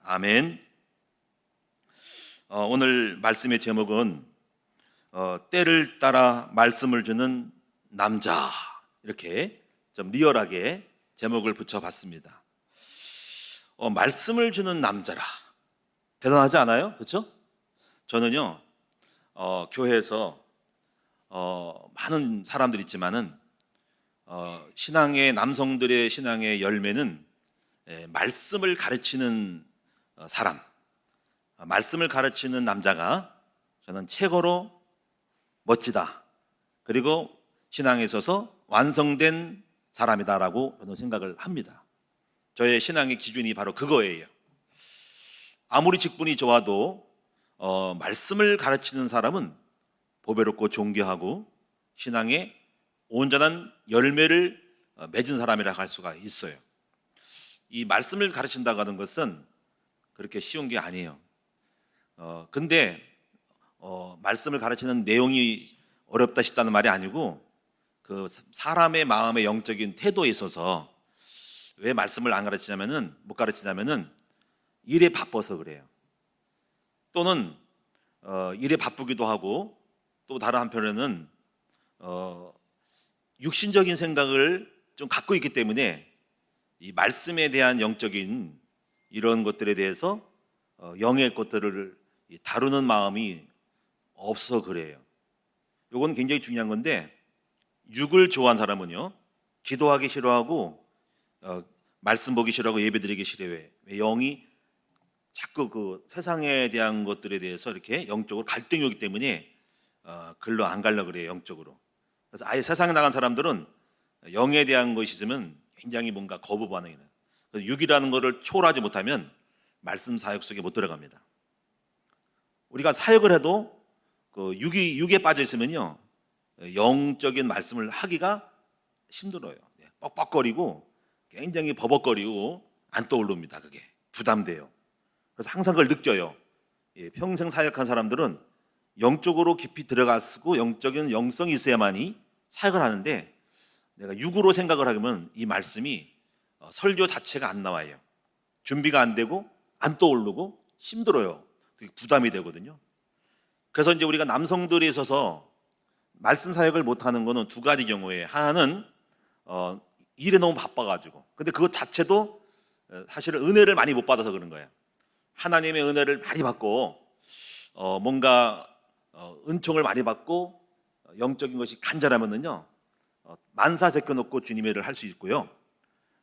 아멘. 오늘 말씀의 제목은 때를 따라 말씀을 주는 남자, 이렇게 좀 리얼하게 제목을 붙여봤습니다. 말씀을 주는 남자라, 대단하지 않아요? 그렇죠? 저는요 교회에서 많은 사람들이 있지만은 신앙의 남성들의 신앙의 열매는 말씀을 가르치는 사람, 말씀을 가르치는 남자가 저는 최고로 멋지다, 그리고 신앙에 있어서 완성된 사람이다라고 저는 생각을 합니다. 저의 신앙의 기준이 바로 그거예요. 아무리 직분이 좋아도 말씀을 가르치는 사람은 보배롭고 존귀하고 신앙의 온전한 열매를 맺은 사람이라 할 수가 있어요. 이 말씀을 가르친다고 하는 것은 그렇게 쉬운 게 아니에요. 근데 말씀을 가르치는 내용이 어렵다 싶다는 말이 아니고, 그 사람의 마음의 영적인 태도에 있어서 왜 말씀을 안 가르치냐면은, 못 가르치냐면은 일에 바빠서 그래요. 또는 일에 바쁘기도 하고, 또 다른 한편에는 육신적인 생각을 좀 갖고 있기 때문에 이 말씀에 대한 영적인 이런 것들에 대해서 영의 것들을 다루는 마음이 없어서 그래요. 이건 굉장히 중요한 건데, 육을 좋아하는 사람은요 기도하기 싫어하고 말씀 보기 싫어하고 예배드리기 싫어해요. 영이 자꾸 그 세상에 대한 것들에 대해서 이렇게 영적으로 갈등이 오기 때문에 글로 안 가려고 그래요, 영적으로. 그래서 아예 세상에 나간 사람들은 영에 대한 것이 있으면 굉장히 뭔가 거부 반응이 나요. 육이라는 것을 초월하지 못하면 말씀 사역 속에 못 들어갑니다. 우리가 사역을 해도 그 육에 빠져 있으면요 영적인 말씀을 하기가 힘들어요. 뻑뻑거리고 굉장히 버벅거리고 안 떠오릅니다. 그게 부담돼요. 그래서 항상 그걸 느껴요. 평생 사역한 사람들은 영적으로 깊이 들어갔고 영적인 영성이 있어야만이 사역을 하는데, 내가 육으로 생각을 하면 이 말씀이 설교 자체가 안 나와요. 준비가 안 되고 안 떠오르고 힘들어요. 되게 부담이 되거든요. 그래서 이제 우리가 남성들이 있어서 말씀 사역을 못하는 거는 두 가지 경우에, 하나는 일에 너무 바빠가지고, 근데 그것 자체도 사실은 은혜를 많이 못 받아서 그런 거예요. 하나님의 은혜를 많이 받고 뭔가 은총을 많이 받고 영적인 것이 간절하면은요 만사 제껴놓고 주님의 일을 할 수 있고요.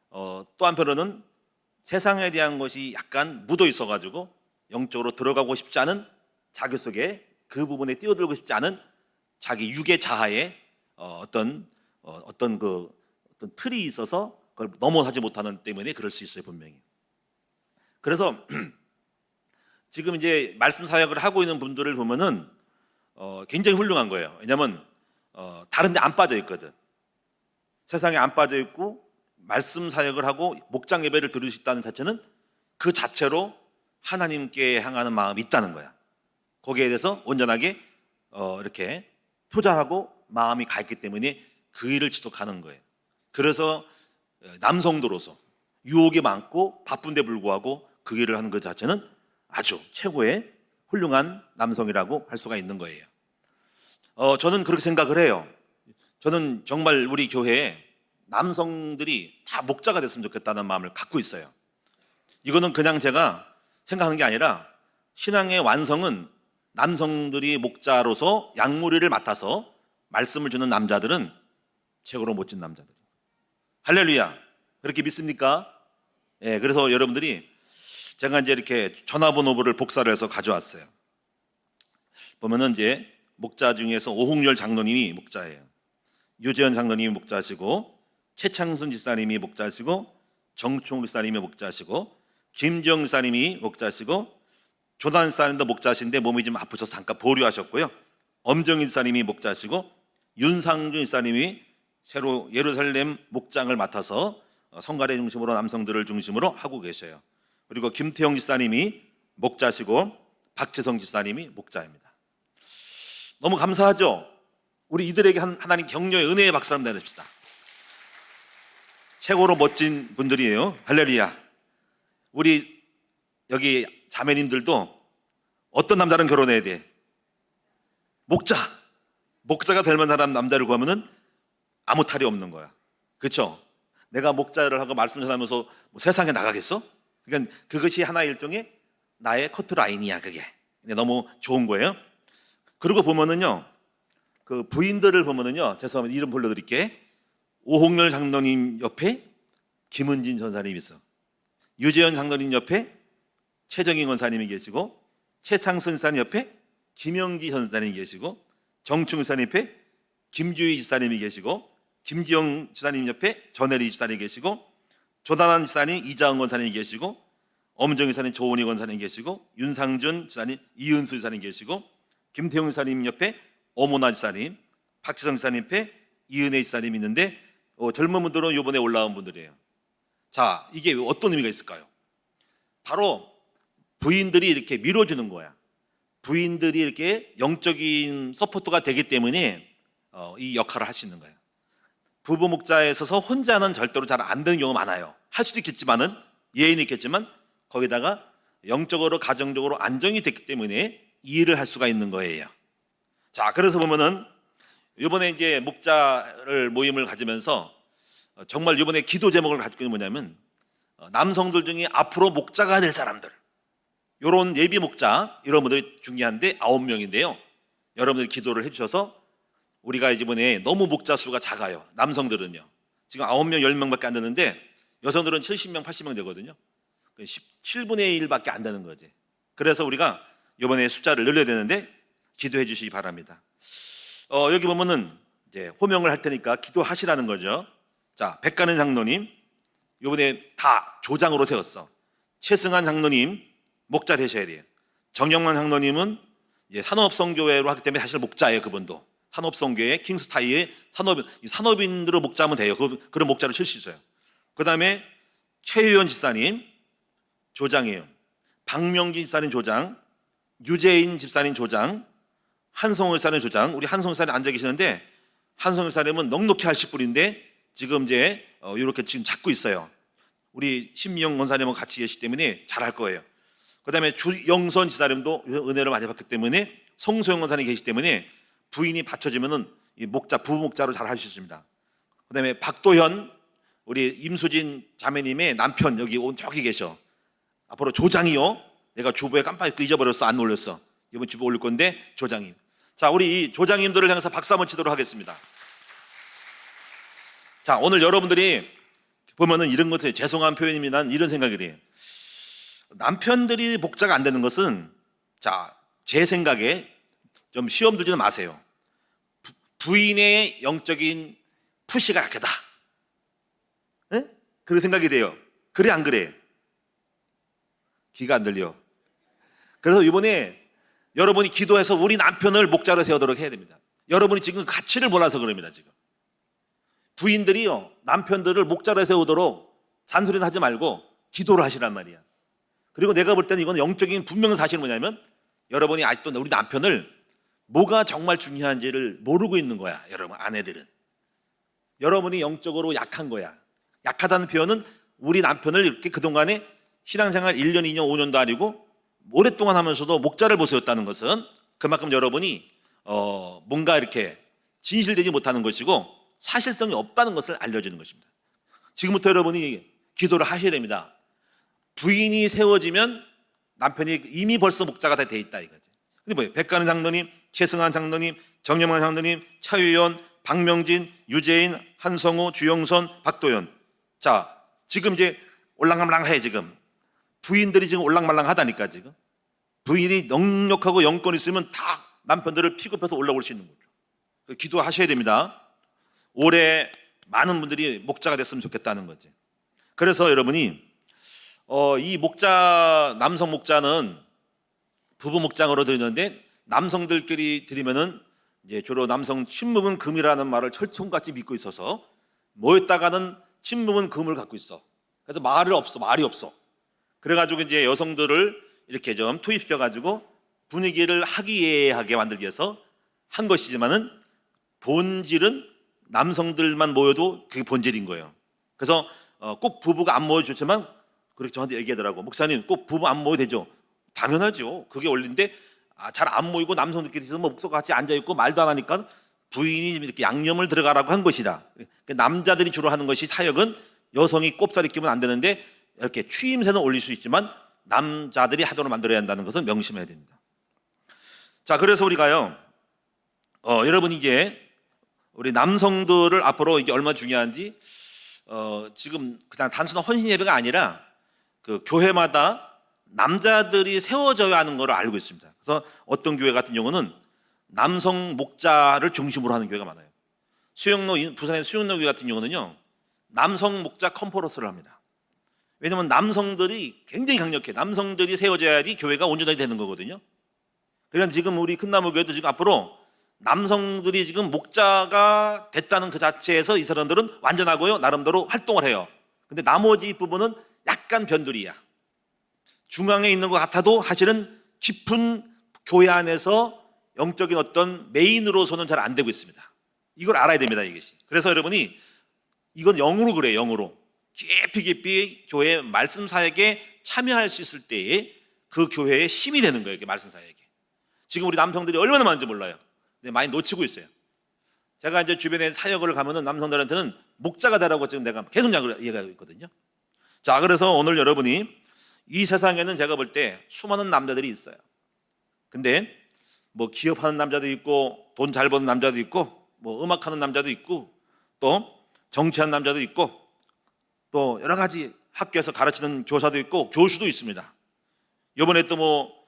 또 한편으로는 세상에 대한 것이 약간 묻어 있어가지고 영적으로 들어가고 싶지 않은, 자기 속에 그 부분에 뛰어들고 싶지 않은 자기 육의 자아에 어떤 틀이 있어서 그걸 넘어서지 못하는 때문에 그럴 수 있어요, 분명히. 그래서 지금 이제 말씀 사역을 하고 있는 분들을 보면은 굉장히 훌륭한 거예요. 왜냐하면 다른 데 안 빠져 있거든. 세상에 안 빠져 있고 말씀 사역을 하고 목장 예배를 들을 수 있다는 자체는 그 자체로 하나님께 향하는 마음이 있다는 거야. 거기에 대해서 온전하게 이렇게 투자하고 마음이 가 있기 때문에 그 일을 지속하는 거예요. 그래서 남성들로서 유혹이 많고 바쁜데 불구하고 그 일을 하는 것 자체는 아주 최고의 훌륭한 남성이라고 할 수가 있는 거예요. 저는 그렇게 생각을 해요. 저는 정말 우리 교회에 남성들이 다 목자가 됐으면 좋겠다는 마음을 갖고 있어요. 이거는 그냥 제가 생각하는 게 아니라 신앙의 완성은 남성들이 목자로서 양무리를 맡아서 말씀을 주는 남자들은 최고로 멋진 남자들. 할렐루야. 그렇게 믿습니까? 예, 그래서 여러분들이, 제가 이제 이렇게 전화번호부를 복사를 해서 가져왔어요. 보면은 이제 목자 중에서 오홍열 장로님이 목자예요. 유재현 장로님이 목자시고, 최창순 집사님이 목자시고, 정충욱 집사님이 목자시고, 김정 집사님이 목자시고, 조단 집사님도 목자신데 몸이 좀 아프셔서 잠깐 보류하셨고요. 엄정인 집사님이 목자시고, 윤상준 집사님이 새로 예루살렘 목장을 맡아서 성가대 중심으로 남성들을 중심으로 하고 계셔요. 그리고 김태형 집사님이 목자시고 박재성 집사님이 목자입니다. 너무 감사하죠? 우리 이들에게 하나님 격려의 은혜의 박수 한번 내립시다. 최고로 멋진 분들이에요. 할렐루야. 우리 여기 자매님들도 어떤 남자랑 결혼해야 돼? 목자가 될 만한 남자를 구하면은 아무 탈이 없는 거야. 그렇죠? 내가 목자를 하고 말씀 전하면서 뭐 세상에 나가겠어? 그러니까 그것이 하나의 일종의 나의 커트라인이야. 그게 너무 좋은 거예요. 그리고 보면은요, 그 부인들을 보면은요, 죄송합니다, 이름 불러드릴게. 오홍렬 장로님 옆에 김은진 전사님이 있어. 유재현 장로님 옆에 최정희 권사님이 계시고, 최창순 지사님 옆에 김영기 전사님이 계시고, 정충 지사님 옆에 김주희 지사님이 계시고, 김지영 지사님 옆에 전혜리 지사님이 계시고, 조단한 지사님 이자은 권사님이 계시고, 엄정희 지사님 조은희 권사님이 계시고, 윤상준 지사님 이은수 지사님이 계시고, 김태용 지사님 옆에 어모나 지사님, 박지성 지사님 옆에 이은혜 지사님이 있는데 젊은 분들은 이번에 올라온 분들이에요. 자, 이게 어떤 의미가 있을까요? 바로 부인들이 이렇게 밀어주는 거야. 부인들이 이렇게 영적인 서포터가 되기 때문에 이 역할을 할 수 있는 거예요. 부부 목자에 있어서 혼자는 절대로 잘 안 되는 경우가 많아요. 할 수도 있겠지만은, 예인이 있겠지만, 거기다가 영적으로 가정적으로 안정이 됐기 때문에 이 일을 할 수가 있는 거예요. 자, 그래서 보면은 이번에 이제 목자를 모임을 가지면서 정말 이번에 기도 제목을 가지고 있는 뭐냐면, 남성들 중에 앞으로 목자가 될 사람들, 이런 예비 목자, 이런 분들이 중요한데 9명인데요. 여러분들이 기도를 해주셔서 우리가 이번에 너무 목자 수가 작아요. 남성들은요, 지금 9명, 10명밖에 안 되는데 여성들은 70명, 80명 되거든요. 17분의 1밖에 안 되는 거지. 그래서 우리가 이번에 숫자를 늘려야 되는데 기도해 주시기 바랍니다. 여기 보면은 이제 호명을 할 테니까 기도하시라는 거죠. 자, 백가는 장로님 이번에 다 조장으로 세웠어. 최승한 장로님 목자 되셔야 돼요. 정영만 장로님은 이제 산업성교회로 하기 때문에 사실 목자예요. 그분도 산업성교회 킹스타이의 산업인으로 목자하면 돼요. 그런 목자를 칠 수 있어요. 그 다음에 최유연 집사님 조장이에요. 박명진 집사님 조장, 유재인 집사님 조장, 한성호 집사님 조장. 우리 한성호 집사님 앉아 계시는데, 한성호 집사님은 넉넉히 하실 분인데 지금 이제 이렇게 지금 잡고 있어요. 우리 신미영 권사님은 같이 계시기 때문에 잘할 거예요. 그 다음에 주영선 집사님도 은혜를 많이 받기 때문에, 송소영 권사님이 계시기 때문에 부인이 받쳐지면은 이 목자, 부목자로 잘 할 수 있습니다. 그 다음에 박도현, 우리 임수진 자매님의 남편 여기 저기 계셔. 앞으로 조장이요. 내가 주부에 깜빡 잊어버렸어. 안 올렸어. 이번 주부에 올릴 건데 조장님. 자, 우리 이 조장님들을 향해서 박수 한번 치도록 하겠습니다. 자, 오늘 여러분들이 보면은 이런 것에 죄송한 표현입니다. 이런 생각이 돼요. 남편들이 목자가 안 되는 것은, 자, 제 생각에 좀 시험 들지는 마세요. 부인의 영적인 푸시가 약하다. 네? 그런 생각이 돼요. 그래 안 그래? 귀가 안 들려. 그래서 이번에 여러분이 기도해서 우리 남편을 목자로 세우도록 해야 됩니다. 여러분이 지금 가치를 몰라서 그럽니다. 지금 부인들이요, 남편들을 목자로 세우도록 잔소리는 하지 말고 기도를 하시란 말이야. 그리고 내가 볼 때는 이건 영적인 분명한 사실은 뭐냐면, 여러분이 아직도 우리 남편을 뭐가 정말 중요한지를 모르고 있는 거야. 여러분 아내들은 여러분이 영적으로 약한 거야. 약하다는 표현은 우리 남편을 이렇게 그동안에 신앙생활 1년, 2년, 5년도 아니고 오랫동안 하면서도 목자를 보세웠다는 것은 그만큼 여러분이 뭔가 이렇게 진실되지 못하는 것이고 사실성이 없다는 것을 알려주는 것입니다. 지금부터 여러분이 기도를 하셔야 됩니다. 부인이 세워지면 남편이 이미 벌써 목자가 다 돼 있다 이거지. 근데 뭐예요? 백가는 장로님, 최승한 장로님, 정영만 장로님, 차유연, 박명진, 유재인, 한성호, 주영선, 박도연. 자, 지금 이제 올랑말랑해. 지금 부인들이 지금 올랑말랑하다니까. 지금 부인이 넉넉하고 영권 있으면 다 남편들을 픽업해서 올라올 수 있는 거죠. 기도하셔야 됩니다. 올해 많은 분들이 목자가 됐으면 좋겠다는 거지. 그래서 여러분이 이 목자, 남성 목자는 부부 목장으로 드리는데, 남성들끼리 드리면은 이제 주로 남성 침묵은 금이라는 말을 철통같이 믿고 있어서 모였다가는 침묵은 금을 갖고 있어. 그래서 말이 없어. 그래가지고 이제 여성들을 이렇게 좀 투입시켜가지고 분위기를 화기애애하게 만들기 위해서 한 것이지만은 본질은 남성들만 모여도 그게 본질인 거예요. 그래서 꼭 부부가 안 모여주지만 그렇게 저한테 얘기하더라고. 목사님 꼭 부부 안 모여도 되죠? 당연하죠. 그게 원리인데 잘 안 모이고 남성들끼리 있으면 목사가 같이 앉아있고 말도 안 하니까 부인이 이렇게 양념을 들어가라고 한 것이다. 남자들이 주로 하는 것이 사역은 여성이 꼽사리 끼면 안 되는데 이렇게 추임새는 올릴 수 있지만 남자들이 하도록 만들어야 한다는 것은 명심해야 됩니다. 자, 그래서 우리가요, 여러분 이제 우리 남성들을 앞으로 이게 얼마나 중요한지 지금 그냥 단순한 헌신 예배가 아니라 그 교회마다 남자들이 세워져야 하는 걸 알고 있습니다. 그래서 어떤 교회 같은 경우는 남성 목자를 중심으로 하는 교회가 많아요. 부산의 수영로 교회 같은 경우는요, 남성 목자 컨퍼런스를 합니다. 왜냐하면 남성들이 굉장히 강력해. 남성들이 세워져야지 교회가 온전하게 되는 거거든요. 그러면 지금 우리 큰나무 교회도 지금 앞으로 남성들이 지금 목자가 됐다는 그 자체에서 이 사람들은 완전하고요, 나름대로 활동을 해요. 근데 나머지 부분은 약간 변두리야. 중앙에 있는 것 같아도 사실은 깊은 교회 안에서 영적인 어떤 메인으로서는 잘 안 되고 있습니다. 이걸 알아야 됩니다, 이것이. 그래서 여러분이 이건 영으로 그래요, 영으로. 깊이 교회 말씀 사역에 참여할 수 있을 때에 그 교회의 힘이 되는 거예요, 말씀 사역에. 지금 우리 남성들이 얼마나 많은지 몰라요. 근데 많이 놓치고 있어요. 제가 이제 주변에 사역을 가면은 남성들한테는 목자가 되라고 지금 내가 계속 얘기하고 있거든요. 자, 그래서 오늘 여러분이 이 세상에는 제가 볼 때 수많은 남자들이 있어요. 근데 뭐 기업하는 남자도 있고 돈 잘 버는 남자도 있고 뭐 음악하는 남자도 있고 또 정치하는 남자도 있고 또 여러 가지 학교에서 가르치는 교사도 있고 교수도 있습니다. 이번에 또 뭐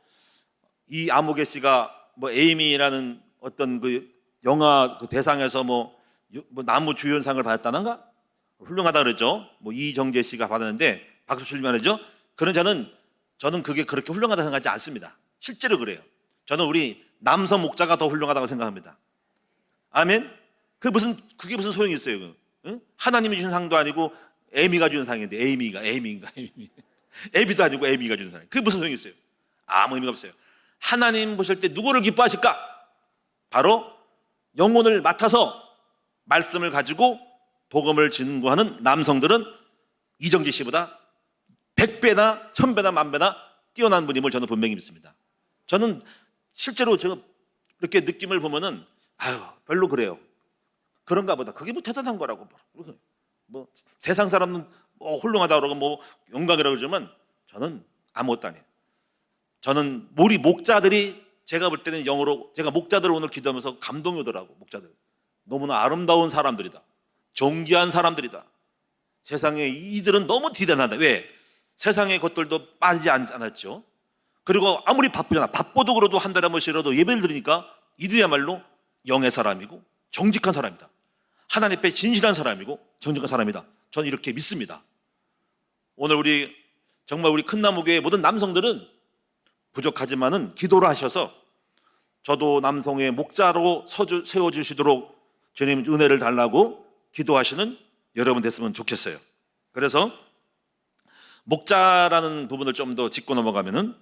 이 아무개 씨가 뭐 에이미라는 어떤 그 영화 그 대상에서 뭐 나무 주연상을 받았다는가? 훌륭하다 그랬죠. 뭐 이정재 씨가 받았는데 박수 치려면 하죠. 그런 저는 그게 그렇게 훌륭하다 생각하지 않습니다. 실제로 그래요. 저는 우리 남성 목자가 더 훌륭하다고 생각합니다. 아멘. 그게 무슨 소용이 있어요? 응? 하나님이 주신 상도 아니고 에이미가 주는 상인데 에이미도 아니고 에이미가 주는 상. 그게 무슨 소용이 있어요? 아무 의미가 없어요. 하나님 보실 때 누구를 기뻐하실까? 바로 영혼을 맡아서 말씀을 가지고 복음을 증거하는 남성들은 이정재 씨보다 100배나 1000배나 10,000배나 뛰어난 분임을 저는 분명히 믿습니다. 저는 실제로 제가 이렇게 느낌을 보면은 별로 그래요. 그런가 보다. 그게 뭐 대단한 거라고. 뭐 세상 사람은 뭐 훌륭하다 그러고 뭐 영광이라고 그러지만 저는 아무것도 아니에요. 저는 우리 목자들이 제가 볼 때는 영어로 제가 목자들을 오늘 기도하면서 감동이 오더라고. 목자들 너무나 아름다운 사람들이다. 존귀한 사람들이다. 세상에 이들은 너무 대단하다. 왜? 세상의 것들도 빠지지 않았죠. 그리고 아무리 바쁘잖아. 바빠도 그래도 한 달에 한 번씩이라도 예배를 드리니까 이들이야말로 영의 사람이고 정직한 사람이다. 하나님 앞에 진실한 사람이고 정직한 사람이다. 저는 이렇게 믿습니다. 오늘 정말 우리 큰나무교회 모든 남성들은 부족하지만은 기도를 하셔서 저도 남성의 목자로 세워주시도록 주님 은혜를 달라고 기도하시는 여러분 됐으면 좋겠어요. 그래서 목자라는 부분을 좀 더 짚고 넘어가면은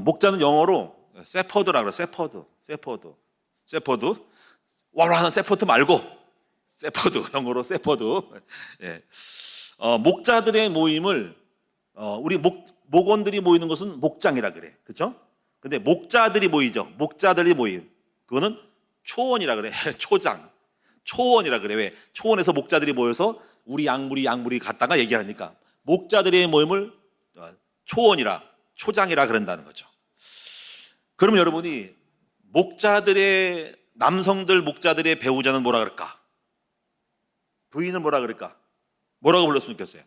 목자는 영어로 세퍼드라고 그래요. 세퍼드. 와라하는 세퍼드 말고 세퍼드, 영어로 세퍼드. 예. 목자들의 모임을 우리 목원들이 모이는 것은 목장이라 그래. 그렇죠? 근데 목자들이 모이죠. 목자들이 모임. 그거는 초원이라 그래. 초원이라 그래. 왜? 초원에서 목자들이 모여서 우리 양무리 갔다가 얘기하니까 목자들의 모임을 초장이라 그런다는 거죠. 그러면 여러분이 남성들 목자들의 배우자는 뭐라 그럴까? 부인은 뭐라 그럴까? 뭐라고 불렀으면 좋겠어요?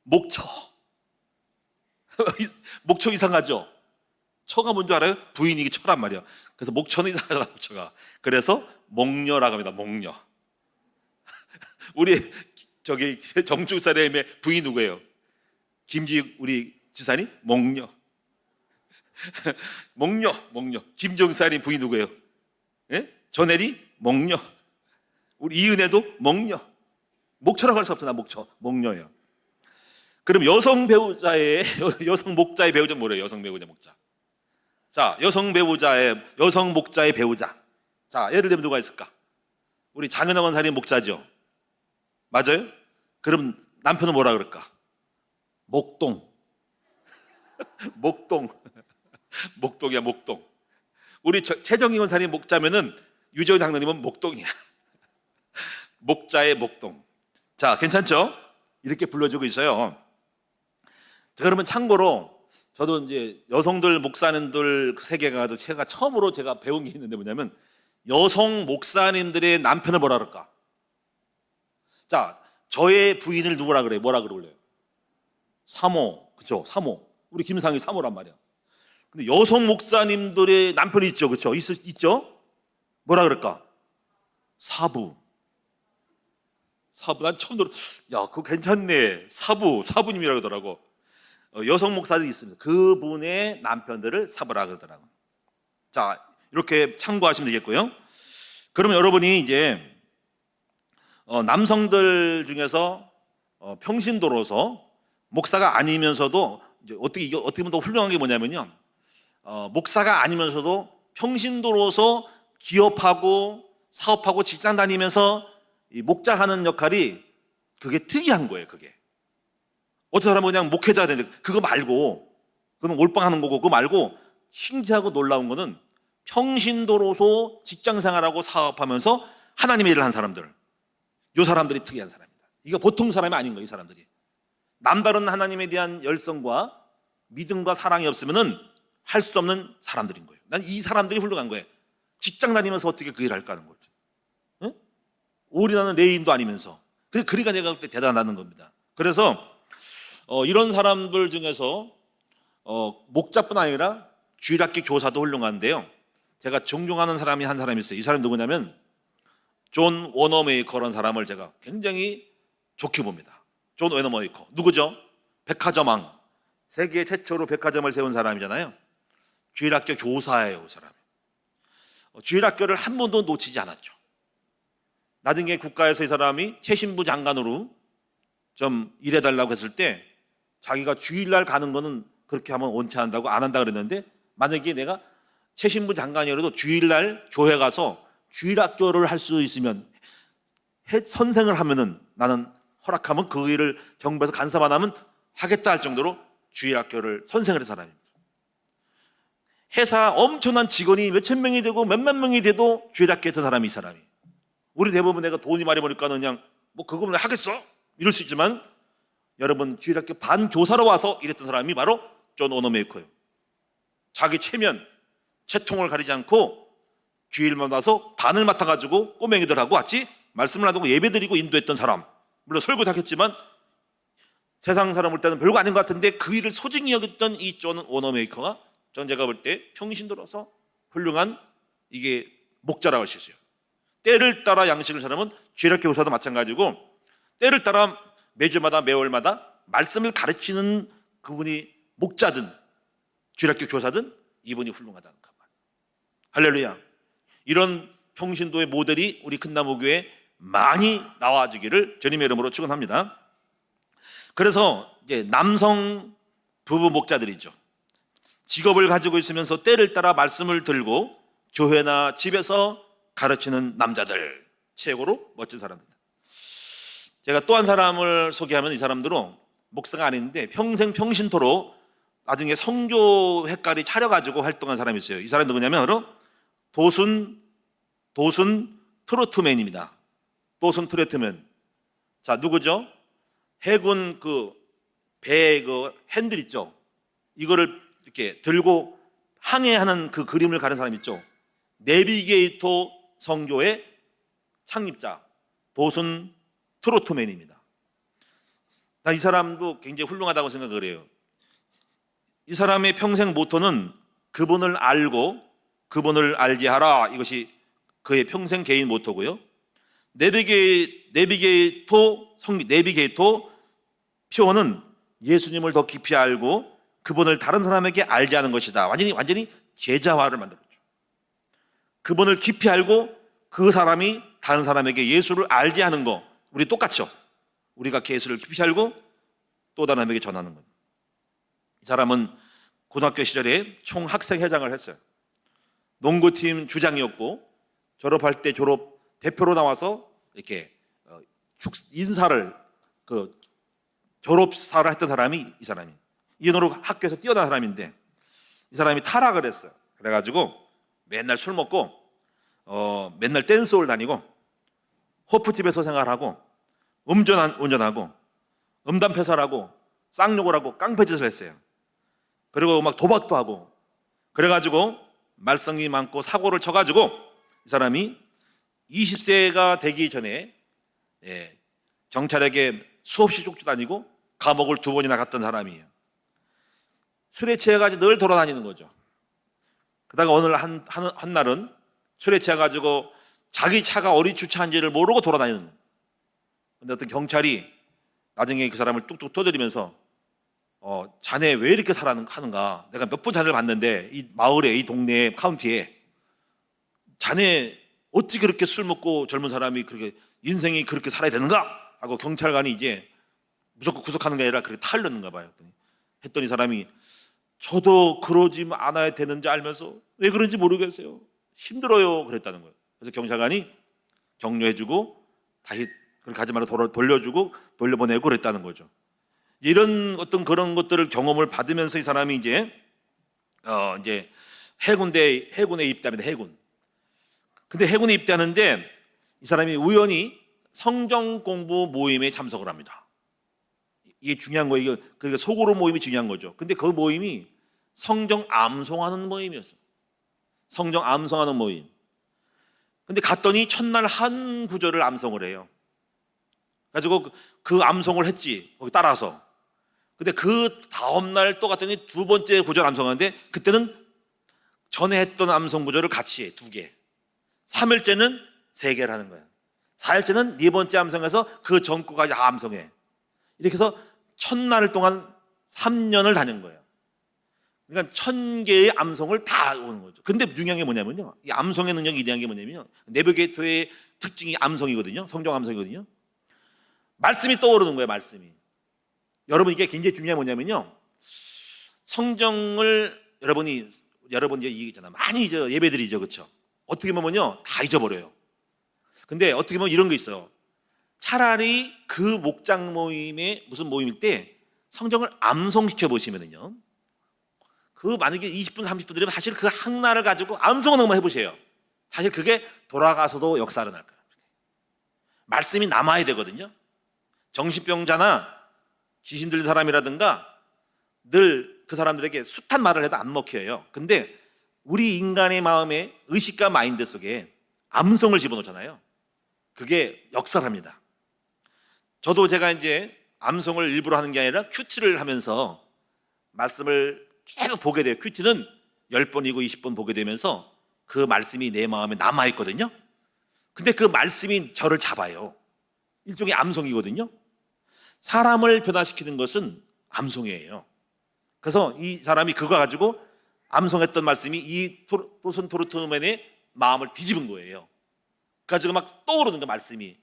목처. 목처 이상하죠? 처가 뭔지 알아요? 부인이 처란 말이야. 그래서 목처는 이상하잖아, 목처가. 그래서 목녀라고 합니다. 목녀. 우리 정충사람의 부인 누구예요? 김지 우리 지사님? 목녀. 목녀. 김정사님 부인 누구예요? 예? 전혜리? 목녀. 우리 이은혜도 목녀. 목처라고 할 수 없잖아. 목녀예요. 그럼 여성 목자의 배우자는 뭐래요? 여성 목자. 자, 여성 목자의 배우자. 자, 예를 들면 누가 있을까? 우리 장은영 원사님 목자죠. 맞아요? 그럼 남편은 뭐라 그럴까? 목동. 목동. 목동이야, 목동. 우리 최정희 원사님 목자면은 유재훈 장로님은 목동이야. 목자의 목동. 자, 괜찮죠? 이렇게 불러주고 있어요. 자, 그러면 참고로 저도 이제 여성들 목사님들 세계가 가서 제가 처음으로 제가 배운 게 있는데 뭐냐면 여성 목사님들의 남편을 뭐라 그럴까? 자, 저의 부인을 누구라 그래? 뭐라 그러래요? 사모. 그렇죠? 사모. 우리 김상희 사모란 말이야. 근데 여성 목사님들의 남편이 있죠. 그렇죠? 있죠? 뭐라 그럴까? 사부. 사부. 난 처음 들어. 야, 그거 괜찮네. 사부님이라 그러더라고. 여성 목사들이 있습니다. 그분의 남편들을 사부라 그러더라고. 자, 이렇게 참고하시면 되겠고요. 그러면 여러분이 이제 남성들 중에서 평신도로서 목사가 아니면서도 이제 어떻게 보면 더 훌륭한 게 뭐냐면요. 목사가 아니면서도 평신도로서 기업하고 사업하고 직장 다니면서 이 목자하는 역할이 그게 특이한 거예요. 그게 어떤 사람은 그냥 목회자가 되는데 그거 말고 그건 몰빵하는 거고 그거 말고 신기하고 놀라운 거는 평신도로서 직장 생활하고 사업하면서 하나님의 일을 한 사람들, 이 사람들이 특이한 사람입니다. 이거 보통 사람이 아닌 거예요. 이 사람들이 남다른 하나님에 대한 열성과 믿음과 사랑이 없으면은 할 수 없는 사람들인 거예요. 난 이 사람들이 훌륭한 거예요. 직장 다니면서 어떻게 그 일을 할까 하는 거죠. 응? 올인하는 레인도 아니면서. 그러니까 내가 그때 대단하다는 겁니다. 그래서 이런 사람들 중에서 목자뿐 아니라 주일학교 교사도 훌륭한데요. 제가 존경하는 사람이 한 사람이 있어요. 이 사람이 누구냐면 존 워너메이커라는 사람을 제가 굉장히 좋게 봅니다. 존 워너메이커 누구죠? 백화점왕. 세계 최초로 백화점을 세운 사람이잖아요. 주일학교 교사예요. 그 사람이. 주일학교를 한 번도 놓치지 않았죠. 나중에 국가에서 이 사람이 최신부 장관으로 좀 일해달라고 했을 때 자기가 주일날 가는 거는 그렇게 하면 원치 않는다고 안 한다 그랬는데 만약에 내가 최신부 장관이라도 주일날 교회 가서 주일학교를 할 수 있으면 선생을 하면은 나는 허락하면 그 일을 정부에서 간섭 안 하면 하겠다 할 정도로 주일학교를 선생을 한 사람입니다. 회사 엄청난 직원이 몇천 명이 되고 몇만 명이 돼도 주일학교에 있던 사람이 이 사람이. 우리 대부분 내가 돈이 많이 버니까 그냥 뭐 그거면 하겠어? 이럴 수 있지만 여러분 주일학교 반교사로 와서 일했던 사람이 바로 존 워너메이커예요. 자기 체면, 채통을 가리지 않고 주일만 와서 반을 맡아가지고 꼬맹이들하고 같이 말씀을 하고 예배드리고 인도했던 사람. 물론 설교도 하겠지만 세상 사람 볼 때는 별거 아닌 것 같은데 그 일을 소중히 여겼던 이 존 워너메이커가 전 제가 볼 때 평신도로서 훌륭한 이게 목자라고 할 수 있어요. 때를 따라 양식을 사람은 주일학교 교사도 마찬가지고 때를 따라 매주마다 매월마다 말씀을 가르치는 그분이 목자든 주일학교 교사든 이분이 훌륭하다는 것. 할렐루야. 이런 평신도의 모델이 우리 큰나무교회에 많이 나와주기를 주님의 이름으로 축원합니다. 그래서 이제 남성 부부 목자들이죠. 직업을 가지고 있으면서 때를 따라 말씀을 들고 교회나 집에서 가르치는 남자들, 최고로 멋진 사람입니다. 제가 또 한 사람을 소개하면 이 사람들은 목사가 아닌데 평생 평신토로 나중에 성교 회까지 차려가지고 활동한 사람이 있어요. 이 사람이 누구냐면 바로 도순 트로트맨입니다. 도순 트로트맨. 자, 누구죠? 해군 그 배 그 핸들 있죠? 이거를 이렇게 들고 항해하는 그 그림을 가는 사람 있죠? 내비게이터 성교의 창립자 도순 트로트맨입니다. 난 이 사람도 굉장히 훌륭하다고 생각을 해요. 이 사람의 평생 모토는 그분을 알고 그분을 알게 하라. 이것이 그의 평생 개인 모토고요. 내비게이터 표어는 예수님을 더 깊이 알고 그분을 다른 사람에게 알게 하는 것이다. 완전히 제자화를 만들었죠. 그분을 깊이 알고 그 사람이 다른 사람에게 예수를 알게 하는 거. 우리 똑같죠. 우리가 예수를 깊이 알고 또 다른 사람에게 전하는 것. 이 사람은 고등학교 시절에 총학생회장을 했어요. 농구팀 주장이었고 졸업할 때 졸업 대표로 나와서 이렇게 인사를 그 졸업사를 했던 사람이 이 사람이 이혼으로 학교에서 뛰어난 사람인데 이 사람이 타락을 했어요. 그래가지고 맨날 술 먹고 맨날 댄스홀 다니고 호프집에서 생활하고 운전하고 음담 패설하고 쌍욕을 하고 깡패짓을 했어요. 그리고 막 도박도 하고 그래가지고 말썽이 많고 사고를 쳐가지고 이 사람이 20세가 되기 전에 경찰에게 수없이 쫓겨다니고 감옥을 2번이나 갔던 사람이에요. 술에 취해가지고 늘 돌아다니는 거죠. 그러다가 오늘 한 날은 술에 취해가지고 자기 차가 어디 주차한지를 모르고 돌아다니는. 근데 어떤 경찰이 나중에 그 사람을 뚝뚝 떠들이면서 자네 왜 이렇게 하는가? 내가 몇 번 자네를 봤는데 이 마을에, 이 동네에, 카운티에 자네 어찌 그렇게 술 먹고 젊은 사람이 그렇게 인생이 그렇게 살아야 되는가? 하고 경찰관이 이제 무조건 구속하는 게 아니라 그렇게 타일렀는가 봐요. 했더니 사람이 저도 그러지 않아야 되는지 알면서 왜 그런지 모르겠어요. 힘들어요. 그랬다는 거예요. 그래서 경찰관이 격려해주고 다시 그렇게 하지 말고 돌려주고 돌려보내고 그랬다는 거죠. 이런 어떤 그런 것들을 경험을 받으면서 이 사람이 이제 해군에 입대합니다. 해군. 근데 해군에 입대하는데 이 사람이 우연히 성경 공부 모임에 참석을 합니다. 이게 중요한 거예요. 그러니까 소그룹 모임이 중요한 거죠. 근데 그 모임이 성경 암송하는 모임이었어요. 성경 암송하는 모임. 근데 갔더니 첫날 한 구절을 암송을 해요. 가지고 그 암송을 했지. 거기 따라서. 근데 그 다음날 또 갔더니 2번째 구절 암송하는데 그때는 전에 했던 암송 구절을 같이 해. 2개. 3일째는 3개를 하는 거야. 4일째는 4번째 암송해서 그 전구까지 암송해. 이렇게 해서 첫날 동안 3년을 다닌 거예요. 그러니까 1000개의 암송을 다 오는 거죠. 근데 중요한 게 뭐냐면요. 이 암송의 능력이 위대한 게 뭐냐면요. 내부개토의 특징이 암송이거든요. 성경 암송이거든요. 말씀이 떠오르는 거예요. 말씀이. 여러분 이게 굉장히 중요한 게 뭐냐면요. 성경을 여러분이 이제 있잖아. 많이 예배드리죠. 그렇죠? 어떻게 보면요. 다 잊어버려요. 근데 어떻게 보면 이런 거 있어요. 차라리 그 목장 모임에 무슨 모임일 때 성경을 암송시켜 보시면은요. 그 만약에 20분 30분 들으면 사실 그 한날을 가지고 암송을 한번 해보세요. 사실 그게 돌아가서도 역사를 날 거예요. 말씀이 남아야 되거든요. 정신병자나 귀신 들린 사람이라든가 늘 그 사람들에게 숱한 말을 해도 안 먹혀요. 근데 우리 인간의 마음에 의식과 마인드 속에 암송을 집어넣잖아요. 그게 역사를 합니다. 저도 제가 이제 암송을 일부러 하는 게 아니라 큐티를 하면서 말씀을 계속 보게 돼요. 큐티는 10번이고 20번 보게 되면서 그 말씀이 내 마음에 남아있거든요. 근데 그 말씀이 저를 잡아요. 일종의 암송이거든요. 사람을 변화시키는 것은 암송이에요. 그래서 이 사람이 그거 가지고 암송했던 말씀이 이 도슨 토르토멘의 마음을 뒤집은 거예요. 그래가지고 막 떠오르는 거 말씀이.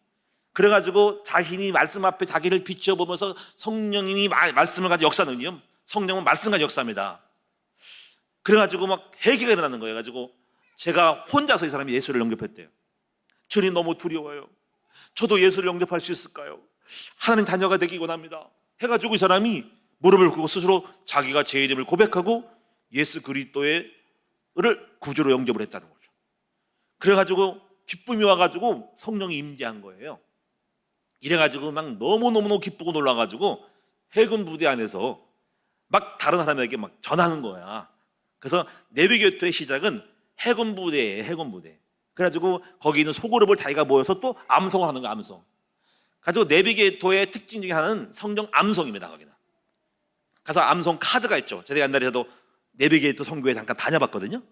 그래가지고 자신이 말씀 앞에 자기를 비춰보면서 성령님이 말씀을 가지고 역사는요. 성령은 말씀 가지고 역사합니다. 그래가지고 막 회개가 일어나는 거예요. 그래가지고 제가 혼자서 이 사람이 예수를 영접했대요. 주님 너무 두려워요. 저도 예수를 영접할 수 있을까요? 하나님 자녀가 되기 원합니다. 해가지고 이 사람이 무릎을 꿇고 스스로 자기가 제 이름을 고백하고 예수 그리스도를 구주로 영접을 했다는 거죠. 그래가지고 기쁨이 와가지고 성령이 임재한 거예요. 이래가지고 막 너무너무 기쁘고 놀라가지고 해군 부대 안에서 막 다른 사람에게 막 전하는 거야. 그래서 내비게이터의 시작은 해군 부대예요. 해군 부대. 그래가지고 거기 있는 소그룹을 자기가 모여서 또 암송을 하는 거야. 암송. 가지고 내비게이터의 특징 중에 하나는 성경 암송입니다. 거기는. 그래서 암송 카드가 있죠. 제가 옛날에 저도 내비게이터 선교회 잠깐 다녀봤거든요.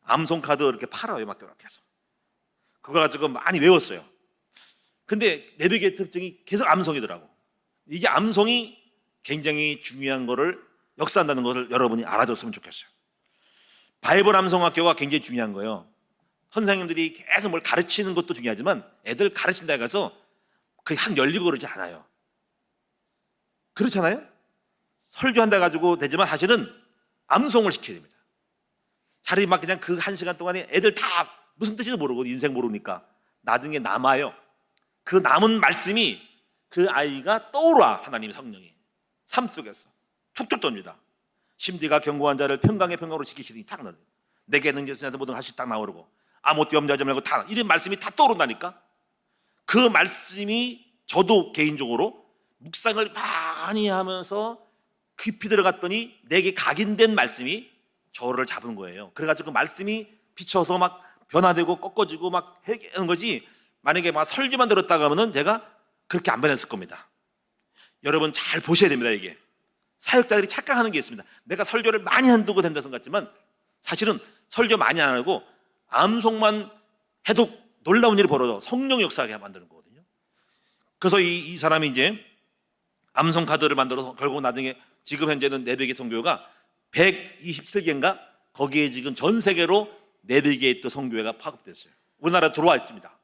암송 카드 이렇게 팔아요. 막 이렇게 해서. 그거 가지고 많이 외웠어요. 근데 내비게이터 특징이 계속 암송이더라고. 이게 암송이 굉장히 중요한 거를 역사한다는 것을 여러분이 알아줬으면 좋겠어요. 바이블 암송학교가 굉장히 중요한 거예요. 선생님들이 계속 뭘 가르치는 것도 중요하지만 애들 가르친다 해서 그게 한 열리고 그러지 않아요. 그렇잖아요? 설교한다 가지고 되지만 사실은 암송을 시켜야 됩니다. 차라리 막 그냥 그 1시간 동안에 애들 다 무슨 뜻인지 모르고 인생 모르니까 나중에 남아요. 그 남은 말씀이 그 아이가 떠올라. 하나님의 성령이 삶 속에서 툭툭 던집니다. 심디가 견고한 자를 평강의 평강으로 지키시더니 탁 나오고, 내게 능력자한테 모든 것이 딱 나오고, 아무것도 염려하지 말고 다, 이런 말씀이 다 떠오른다니까. 그 말씀이 저도 개인적으로 묵상을 많이 하면서 깊이 들어갔더니 내게 각인된 말씀이 저를 잡은 거예요. 그래가지고 그 말씀이 비춰서 막 변화되고 꺾어지고 막 하는 거지, 만약에 막 설교만 들었다가 하면은 제가 그렇게 안 변했을 겁니다. 여러분 잘 보셔야 됩니다. 이게 사역자들이 착각하는 게 있습니다. 내가 설교를 많이 한다고 된다 생각하지만 사실은 설교 많이 안 하고 암송만 해도 놀라운 일이 벌어져 성령 역사하게 만드는 거거든요. 그래서 이 사람이 이제 암송 카드를 만들어서 결국 나중에 지금 현재는 내백의 선교가 127개인가 거기에 지금 전 세계로 내백의 또 선교회가 파급됐어요. 우리나라 들어와 있습니다.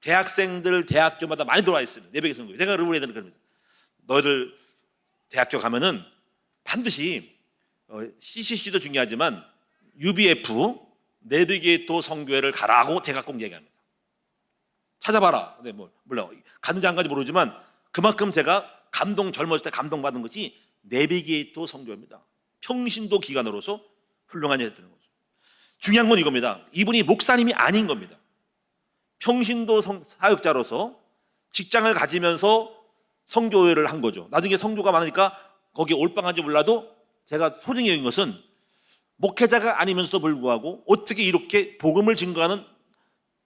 대학생들 대학교마다 많이 들어와 있어요. 내백의 선교회. 제가 여러분 애들은 그럽니다. 너희들 대학교 가면은 반드시 CCC도 중요하지만 UBF 내백의 또 선교회를 가라고 제가 꼭 얘기합니다. 찾아봐라. 근데 뭐 몰라 갔는지 안 가는지 모르지만 그만큼 제가 젊었을 때 감동받은 것이 내백의 또 선교회입니다. 평신도 기관으로서 훌륭한 일을 했다는 거죠. 중요한 건 이겁니다. 이분이 목사님이 아닌 겁니다. 평신도 사역자로서 직장을 가지면서 선교회를 한 거죠. 나중에 선교가 많으니까 거기에 올빵한지 몰라도 제가 소중히 여긴 것은 목회자가 아니면서도 불구하고 어떻게 이렇게 복음을 증거하는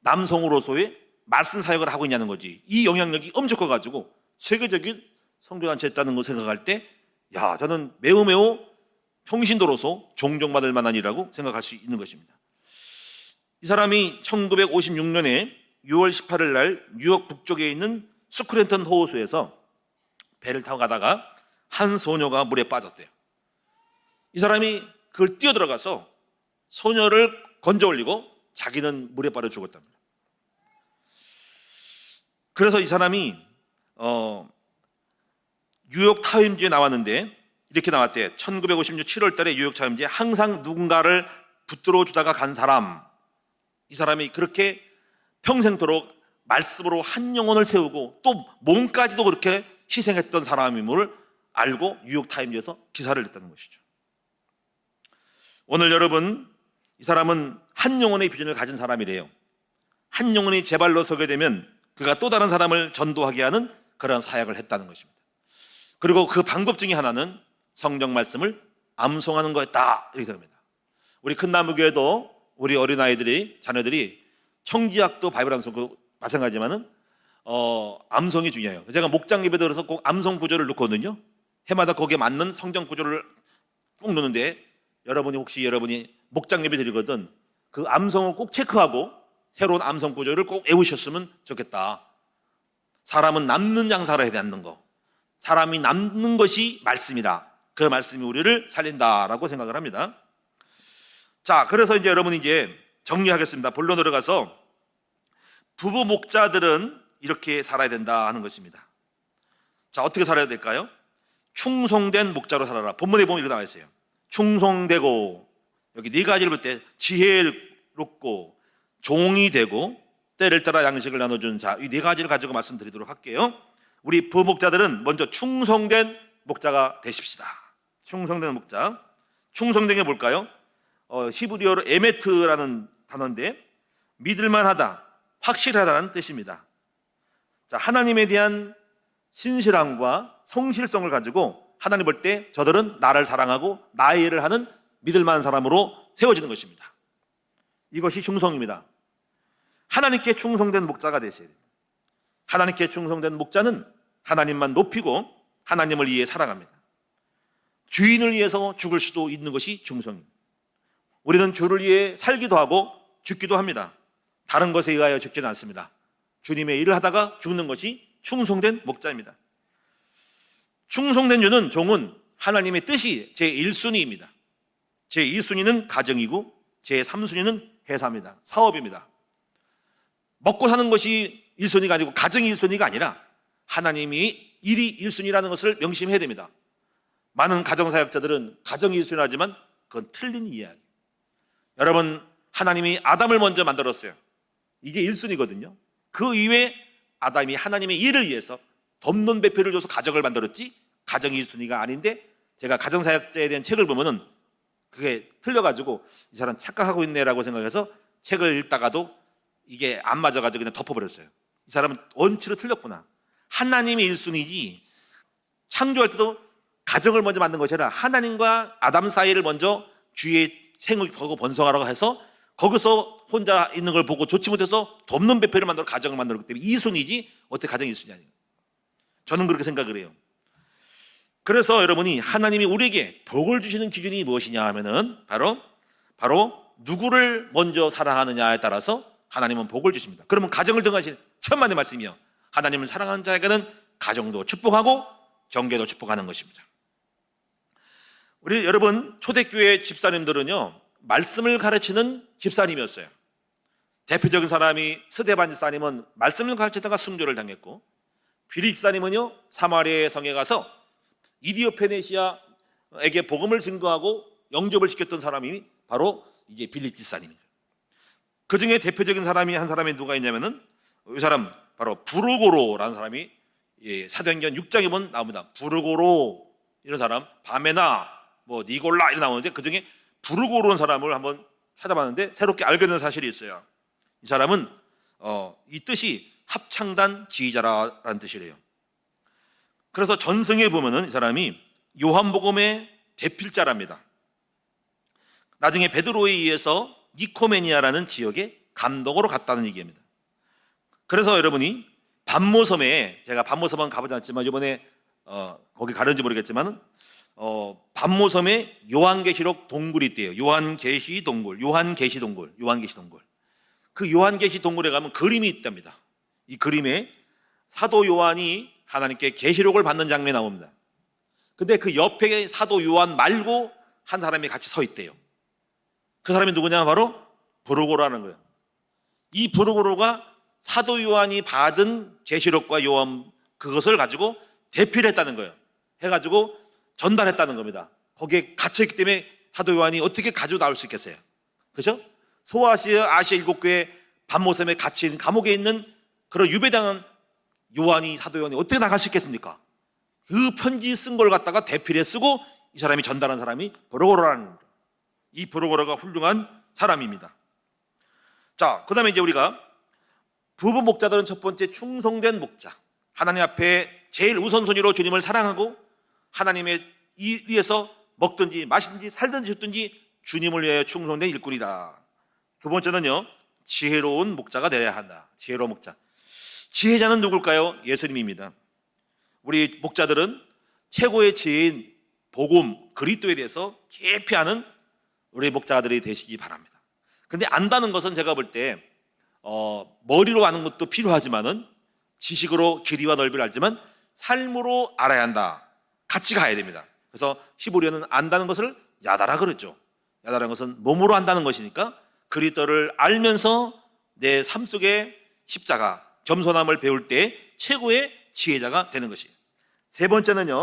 남성으로서의 말씀 사역을 하고 있냐는 거지. 이 영향력이 엄청 커가지고 세계적인 선교단체 했다는 걸 생각할 때, 야, 저는 매우 평신도로서 존경받을 만한 일이라고 생각할 수 있는 것입니다. 이 사람이 1956년에 6월 18일 날 뉴욕 북쪽에 있는 스크랜턴 호수에서 배를 타고 가다가 한 소녀가 물에 빠졌대요. 이 사람이 그걸 뛰어들어가서 소녀를 건져 올리고 자기는 물에 빠져 죽었답니다. 그래서 이 사람이 뉴욕 타임즈에 나왔는데 이렇게 나왔대. 1956년 7월 달에 뉴욕 타임즈에 항상 누군가를 붙들어 주다가 간 사람, 이 사람이 그렇게 평생토록 말씀으로 한 영혼을 세우고 또 몸까지도 그렇게 희생했던 사람임을 알고 뉴욕 타임즈에서 기사를 냈다는 것이죠. 오늘 여러분, 이 사람은 한 영혼의 비전을 가진 사람이래요. 한 영혼이 제 발로 서게 되면 그가 또 다른 사람을 전도하게 하는 그런 사역을 했다는 것입니다. 그리고 그 방법 중에 하나는 성경 말씀을 암송하는 거였다, 이렇게 됩니다. 우리 큰나무교회도 우리 어린아이들이, 자녀들이 청지학도 바이블 암송 마찬가지지만은 암송이 중요해요. 제가 목장 예배 들어서 꼭 암송 구절을 넣거든요. 해마다 거기에 맞는 성경 구절을 꼭 넣는데, 여러분이 목장 예배 드리거든 그 암송을 꼭 체크하고 새로운 암송 구절을 꼭 외우셨으면 좋겠다. 사람은 남는 장사를 해야 되는 거. 사람이 남는 것이 말씀이다. 그 말씀이 우리를 살린다라고 생각을 합니다. 자, 그래서 이제 여러분 이제 정리하겠습니다. 본론 들어가서 부부 목자들은 이렇게 살아야 된다 하는 것입니다. 자, 어떻게 살아야 될까요? 충성된 목자로 살아라. 본문에 보면 이렇게 나와 있어요. 충성되고, 여기 네 가지를 볼 때 지혜롭고 종이 되고 때를 따라 양식을 나눠주는 자, 이 네 가지를 가지고 말씀드리도록 할게요. 우리 부목자들은 먼저 충성된 목자가 되십시다. 충성된 목자. 충성된 게 뭘까요? 히브리어로 에메트라는 단어인데 믿을만하다, 확실하다는 뜻입니다. 자, 하나님에 대한 신실함과 성실성을 가지고 하나님 볼 때 저들은 나를 사랑하고 나의 일을 하는 믿을만한 사람으로 세워지는 것입니다. 이것이 충성입니다. 하나님께 충성된 목자가 되셔야 됩니다. 하나님께 충성된 목자는 하나님만 높이고 하나님을 위해 살아갑니다. 주인을 위해서 죽을 수도 있는 것이 충성입니다. 우리는 주를 위해 살기도 하고 죽기도 합니다. 다른 것에 의하여 죽지는 않습니다. 주님의 일을 하다가 죽는 것이 충성된 목자입니다. 충성된 종은 하나님의 뜻이 제1순위입니다. 제2순위는 가정이고 제3순위는 회사입니다. 사업입니다. 먹고 사는 것이 1순위가 아니고 가정이 1순위가 아니라 하나님이 일이 1순위라는 것을 명심해야 됩니다. 많은 가정사역자들은 가정이 1순위하지만 그건 틀린 이야기. 여러분, 하나님이 아담을 먼저 만들었어요. 이게 1순위거든요. 그 이후에 아담이 하나님의 일을 위해서 덮는 배표를 줘서 가정을 만들었지, 가정 1순위가 아닌데 제가 가정사역자에 대한 책을 보면은 그게 틀려가지고 이 사람 착각하고 있네라고 생각해서 책을 읽다가도 이게 안 맞아가지고 그냥 덮어버렸어요. 이 사람은 원치로 틀렸구나. 하나님이 1순위지 창조할 때도 가정을 먼저 만든 것이 아니라 하나님과 아담 사이를 먼저 주위에 생육하고 번성하라고 해서 거기서 혼자 있는 걸 보고 좋지 못해서 돕는 배필을 만들어 가정을 만들었기 때문에 2순위지 어떻게 가정이 1순위 아니에요. 저는 그렇게 생각을 해요. 그래서 여러분이 하나님이 우리에게 복을 주시는 기준이 무엇이냐 하면은 바로 누구를 먼저 사랑하느냐에 따라서 하나님은 복을 주십니다. 그러면 가정을 등하신 천만의 말씀이요, 하나님을 사랑하는 자에게는 가정도 축복하고 경계도 축복하는 것입니다. 우리 여러분 초대교회 집사님들은요 말씀을 가르치는 집사님이었어요. 대표적인 사람이 스데반 집사님은 말씀을 가르치다가 순교를 당했고, 빌립 집사님은요 사마리아 성에 가서 이디오페네시아에게 복음을 증거하고 영접을 시켰던 사람이 바로 이제 빌립 집사님이에요. 그 중에 대표적인 사람이 한 사람이 누가 있냐면은 이 사람 바로 부르고로라는 사람이 사도행전 6장에 보면 나옵니다. 부르고로 이런 사람, 바메나, 뭐 니골라 이런 나오는데 그 중에 부르고로는 사람을 한번 찾아봤는데 새롭게 알게 된 사실이 있어요. 이 사람은 이 뜻이 합창단 지휘자라는 뜻이래요. 그래서 전승에 보면은 이 사람이 요한복음의 대필자랍니다. 나중에 베드로에 의해서 니코메니아라는 지역에 감독으로 갔다는 얘기입니다. 그래서 여러분이 반모섬에, 제가 반모섬은 가보지 않았지만 이번에 거기 가는지 모르겠지만 반모섬에 요한계시록 동굴이 있대요. 요한계시 동굴. 그 요한계시 동굴에 가면 그림이 있답니다. 이 그림에 사도 요한이 하나님께 계시록을 받는 장면이 나옵니다. 근데 그 옆에 사도 요한 말고 한 사람이 같이 서 있대요. 그 사람이 누구냐? 바로 부르고라는 거예요. 이 부르고로가 사도 요한이 받은 계시록과 요한 그것을 가지고 대필했다는 거예요. 해가지고 전달했다는 겁니다. 거기에 갇혀있기 때문에 사도 요한이 어떻게 가지고 나올 수 있겠어요? 그죠? 소아시아 7교회 반모섬에 갇힌 감옥에 있는 그런 유배당한 요한이, 사도 요한이 어떻게 나갈 수 있겠습니까? 그 편지 쓴 걸 갖다가 대필해 쓰고 이 사람이 전달한 사람이 부르고로라는 거예요. 이 부르고로가 훌륭한 사람입니다. 자, 그 다음에 이제 우리가 부부 목자들은 첫 번째 충성된 목자, 하나님 앞에 제일 우선순위로 주님을 사랑하고 하나님의 위해서 먹든지 마시든지 살든지 죽든지 주님을 위하여 충성된 일꾼이다. 두 번째는요, 지혜로운 목자가 되어야 한다. 지혜로운 목자. 지혜자는 누굴까요? 예수님입니다. 우리 목자들은 최고의 지혜인 복음, 그리스도에 대해서 깊이 아는 우리 목자들이 되시기 바랍니다. 근데 안다는 것은 제가 볼 때 머리로 아는 것도 필요하지만은 지식으로 길이와 넓이를 알지만 삶으로 알아야 한다. 같이 가야 됩니다. 그래서 히브리어는 안다는 것을 야다라 그러죠. 야다라는 것은 몸으로 안다는 것이니까 그리스도를 알면서 내 삶 속에 십자가, 겸손함을 배울 때 최고의 지혜자가 되는 것이에요. 세 번째는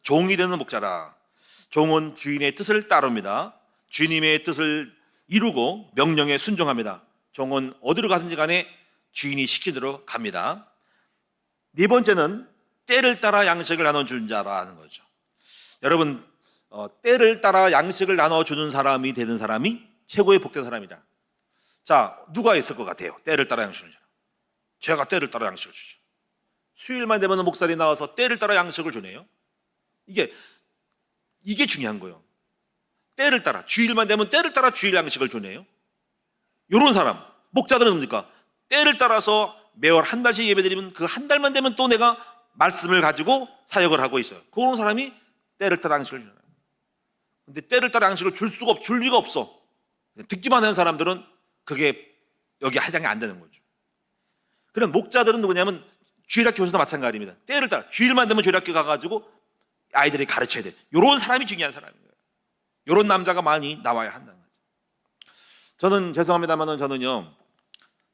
종이 되는 목자라. 종은 주인의 뜻을 따릅니다. 주님의 뜻을 이루고 명령에 순종합니다. 종은 어디로 가든지 간에 주인이 시키도록 갑니다. 네 번째는 때를 따라 양식을 나눠주는 자라는 거죠. 여러분, 때를 따라 양식을 나눠주는 사람이 되는 사람이 최고의 복된 사람이다. 자, 누가 있을 것 같아요? 때를 따라 양식을 주는. 제가 때를 따라 양식을 주죠. 수요일만 되면 목사들이 나와서 때를 따라 양식을 주네요. 이게 중요한 거예요. 때를 따라, 주일만 되면 때를 따라 주일 양식을 주네요. 이런 사람, 목자들은 뭡니까? 때를 따라서 매월 한 달씩 예배드리면 그 한 달만 되면 또 내가 말씀을 가지고 사역을 하고 있어요. 그런 사람이 때를 따라 양식을 주는 거예요. 근데 때를 따라 양식을 줄 리가 없어. 듣기만 하는 사람들은 그게 여기 하장이 안 되는 거죠. 그럼 목자들은 누구냐면 주일학교에서도 마찬가지입니다. 때를 따라 주일만 되면 주일학교 가가지고 아이들이 가르쳐야 돼. 이런 사람이 중요한 사람이에요. 이런 남자가 많이 나와야 한다는 거죠. 저는 죄송합니다만은 저는요,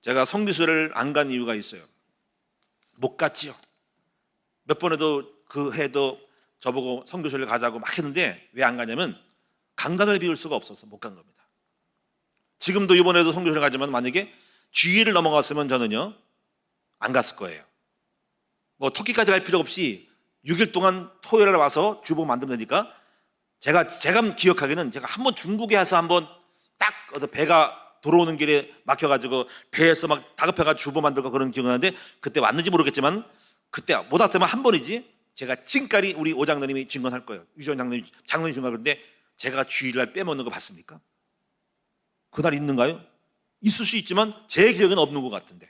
제가 성지순례를 안 간 이유가 있어요. 못 갔지요. 몇 번에도 그 해도 저보고 성지순례 가자고 막 했는데 왜 안 가냐면 강단을 비울 수가 없어서 못 간 겁니다. 지금도 이번에도 성지순례 가지만 만약에 주일을 넘어갔으면 저는요 안 갔을 거예요. 뭐 터키까지 갈 필요 없이 6일 동안 토요일에 와서 주보 만들면 되니까 제가 기억하기는 제가 한번 중국에 와서 한번 딱 어서 배가 돌아오는 길에 막혀가지고 배에서 막 다급해가지고 주보 만들고 그런 기억이 나는데 그때 왔는지 모르겠지만 그때 못 왔으면 한 번이지 제가 지금까지 우리 오 장로님이 증언할 거예요. 유전 장로님 증언하는데 제가 주일날 빼먹는 거 봤습니까? 그날 있는가요? 있을 수 있지만 제 기억에는 없는 것 같은데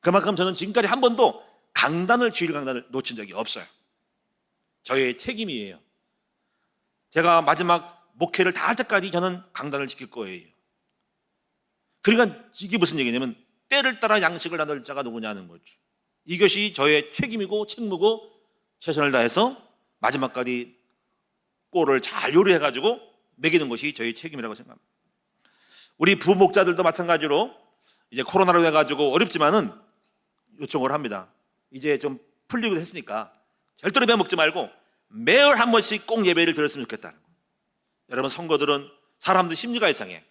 그만큼 저는 지금까지 한 번도 주일 강단을 놓친 적이 없어요. 저의 책임이에요. 제가 마지막 목회를 다 할 때까지 저는 강단을 지킬 거예요. 그러니까 이게 무슨 얘기냐면 때를 따라 양식을 나눌 자가 누구냐는 거죠. 이것이 저의 책임이고 책무고 최선을 다해서 마지막까지 꼴을 잘 요리해가지고 먹이는 것이 저희 책임이라고 생각합니다. 우리 부목자들도 마찬가지로 이제 코로나로 해가지고 어렵지만은 요청을 합니다. 이제 좀 풀리기도 했으니까 절대로 빼먹지 말고 매일 한 번씩 꼭 예배를 드렸으면 좋겠다는 거예요. 여러분 성도들은 사람들 심리가 이상해.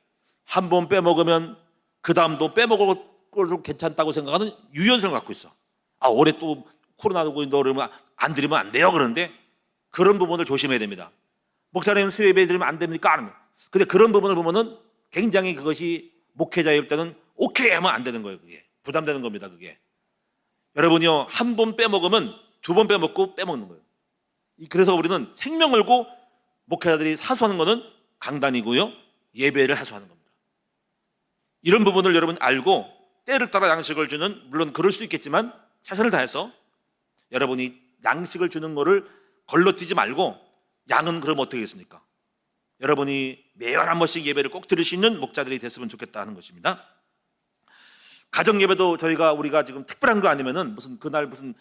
한 번 빼먹으면 그 다음도 빼먹을 걸 괜찮다고 생각하는 유연성을 갖고 있어. 올해 또 코로나고 그러면 안 드리면 안 돼요. 그런데 그런 부분을 조심해야 됩니다. 목사님 수요예배 드리면 안 됩니까? 안 합니다. 근데 그런 부분을 보면은 굉장히 그것이 목회자일 때는 오케이 하면 안 되는 거예요. 그게 부담되는 겁니다. 그게 여러분이요 한 번 빼먹으면 두 번 빼먹고 빼먹는 거예요. 그래서 우리는 생명 걸고 목회자들이 사수하는 것은 강단이고요 예배를 하수하는 겁니다. 이런 부분을 여러분 알고 때를 따라 양식을 주는 물론 그럴 수 있겠지만 최선을 다해서 여러분이 양식을 주는 거를 걸러뛰지 말고 양은 그럼 어떻게 하겠습니까? 여러분이 매일 한 번씩 예배를 꼭 드릴 수 있는 목자들이 됐으면 좋겠다 하는 것입니다. 가정 예배도 우리가 지금 특별한 거 아니면은 무슨 그날 무슨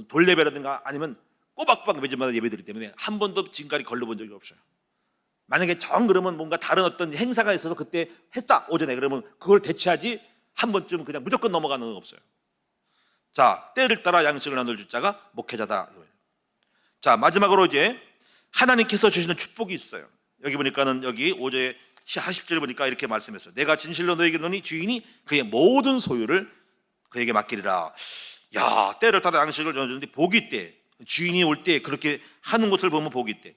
돌 예배라든가 아니면 꼬박꼬박 매주마다 예배 드리기 때문에 한 번도 지금까지 걸러본 적이 없어요. 만약에 그러면 뭔가 다른 어떤 행사가 있어서 그때 했다 오전에 그러면 그걸 대체하지 한 번쯤 그냥 무조건 넘어가는 건 없어요. 자, 때를 따라 양식을 나눌 줄 자가 목회자다. 자, 마지막으로 이제 하나님께서 주시는 축복이 있어요. 여기 보니까는 여기 5절 40절 보니까 이렇게 말씀했어요. 내가 진실로 너에게 이르노니 주인이 그의 모든 소유를 그에게 맡기리라. 야, 때를 따라 양식을 나누는데 복이 있대. 주인이 올 때 그렇게 하는 것을 보면 복이 있대.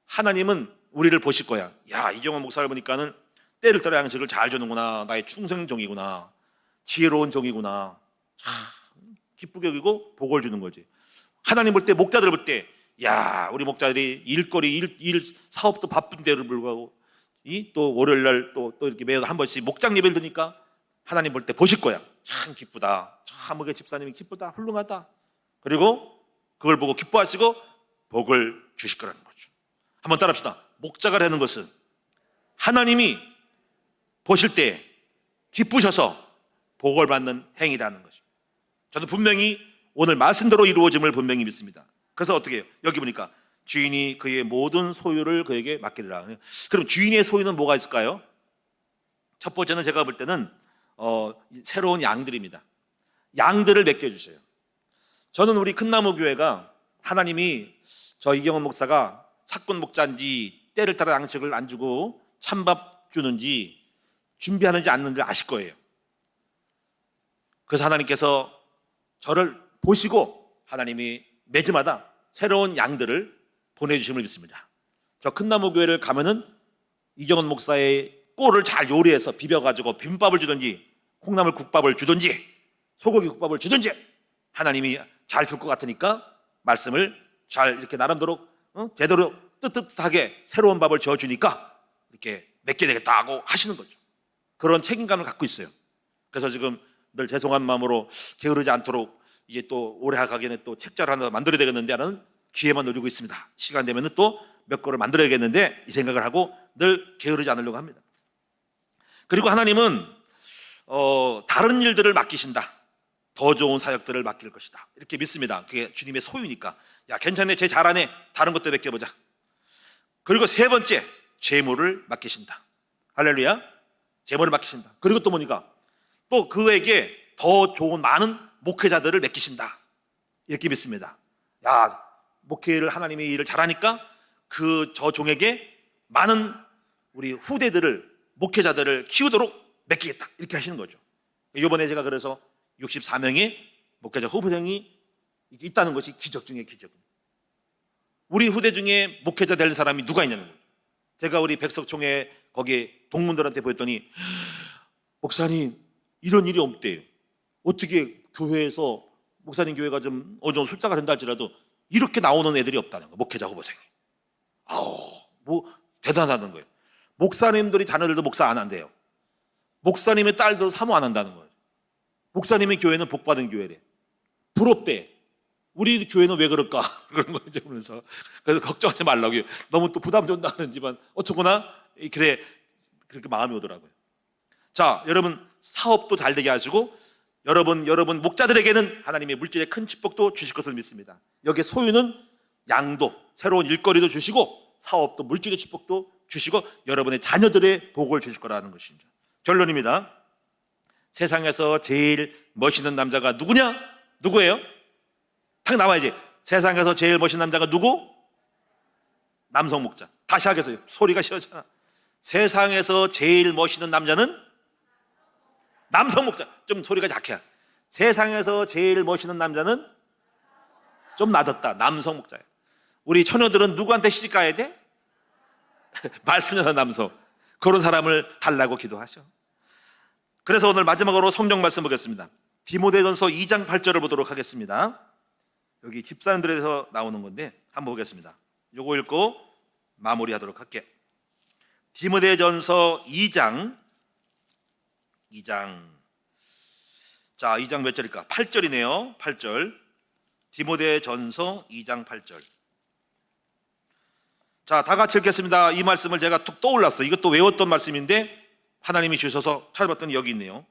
하나님은 우리를 보실 거야. 야, 이정원 목사를 보니까는 때를 따라 양식을 잘 주는구나. 나의 충성종이구나. 지혜로운 종이구나. 기쁘게 여기고 복을 주는 거지. 하나님 볼 때 목자들 볼 때 야, 우리 목자들이 일 사업도 바쁜데도 불구하고 또 월요일날 또 이렇게 매일 한 번씩 목장 예배를 드니까 하나님 볼 때 보실 거야. 참 기쁘다. 참 우리 집사님이 기쁘다. 훌륭하다. 그리고 그걸 보고 기뻐하시고 복을 주실 거라는 거죠. 한번 따라합시다. 목자가 되는 것은 하나님이 보실 때 기쁘셔서 복을 받는 행위라는 것입니다. 저는 분명히 오늘 말씀대로 이루어짐을 분명히 믿습니다. 그래서 어떻게 해요? 여기 보니까 주인이 그의 모든 소유를 그에게 맡기리라. 그럼 주인의 소유는 뭐가 있을까요? 첫 번째는 제가 볼 때는 새로운 양들입니다. 양들을 맡겨주세요. 저는 우리 큰나무 교회가 하나님이 저 이경원 목사가 사건 목자인지 때를 따라 양식을 안 주고 찬밥 주는지 준비하는지 않는지 아실 거예요. 그래서 하나님께서 저를 보시고 하나님이 매주마다 새로운 양들을 보내주심을 믿습니다. 저 큰나무 교회를 가면은 이경원 목사의 꼴을 잘 요리해서 비벼가지고 비빔밥을 주든지 콩나물 국밥을 주든지 소고기 국밥을 주든지 하나님이 잘 줄 것 같으니까 말씀을 잘 이렇게 나름대로 제대로 뜨뜻하게 새로운 밥을 지어주니까 이렇게 맺게 되겠다 하고 하시는 거죠. 그런 책임감을 갖고 있어요. 그래서 지금 늘 죄송한 마음으로 게으르지 않도록 이제 또 올해 가기에는 또 책자를 하나 만들어야 되겠는데 하는 기회만 노리고 있습니다. 시간 되면은 또 몇 거를 만들어야겠는데 이 생각을 하고 늘 게으르지 않으려고 합니다. 그리고 하나님은 다른 일들을 맡기신다. 더 좋은 사역들을 맡길 것이다. 이렇게 믿습니다. 그게 주님의 소유니까. 야, 괜찮네. 쟤 잘하네. 다른 것도 맡겨보자. 그리고 세 번째, 재물을 맡기신다. 할렐루야. 재물을 맡기신다. 그리고 또 뭐니까 또 그에게 더 좋은 많은 목회자들을 맡기신다. 이렇게 믿습니다. 야, 목회를 하나님이 일을 잘하니까 저 종에게 많은 우리 후대들을 목회자들을 키우도록 맡기겠다. 이렇게 하시는 거죠. 이번에 제가 그래서 64명의 목회자 후보생이 이게 있다는 것이 기적 중에 기적입니다. 우리 후대 중에 목회자 될 사람이 누가 있냐는 거죠. 제가 우리 백석총회 거기에 동문들한테 보였더니 목사님 이런 일이 없대요. 어떻게 교회에서 목사님 교회가 좀 어느 정도 숫자가 된다 할지라도 이렇게 나오는 애들이 없다는 거예요. 목회자 후보생이. 뭐 대단하다는 거예요. 목사님들이 자녀들도 목사 안 한대요. 목사님의 딸도 사모 안 한다는 거예요. 목사님의 교회는 복받은 교회래. 부럽대. 우리 교회는 왜 그럴까? 그런 거죠. 그러면서 그래서 걱정하지 말라고요. 너무 또 부담 준다 하는지만 어쩌거나 그래 그렇게 마음이 오더라고요. 자, 여러분 사업도 잘 되게 하시고 여러분 목자들에게는 하나님의 물질의 큰 축복도 주실 것을 믿습니다. 여기에 소유는 양도, 새로운 일거리도 주시고 사업도 물질의 축복도 주시고 여러분의 자녀들의 복을 주실 거라는 것입니다. 결론입니다. 세상에서 제일 멋있는 남자가 누구냐? 누구예요? 딱 나와야지. 세상에서 제일 멋있는 남자가 누구? 남성 목자. 다시 하겠어요. 소리가 싫어잖아. 세상에서 제일 멋있는 남자는 남성 목자. 좀 소리가 약해. 세상에서 제일 멋있는 남자는 좀 낮았다. 남성 목자예요. 우리 처녀들은 누구한테 시집 가야 돼? 말씀여사 남성. 그런 사람을 달라고 기도하셔. 그래서 오늘 마지막으로 성경 말씀 보겠습니다. 디모데전서 2장 8절을 보도록 하겠습니다. 여기 집사님들에서 나오는 건데 한번 보겠습니다. 요거 읽고 마무리하도록 할게요. 디모데전서 2장 자, 2장 몇 절일까? 8절이네요. 8절. 디모데전서 2장 8절. 자, 다 같이 읽겠습니다. 이 말씀을 제가 툭 떠올랐어요. 이것도 외웠던 말씀인데 하나님이 주셔서 찾아봤더니 여기 있네요.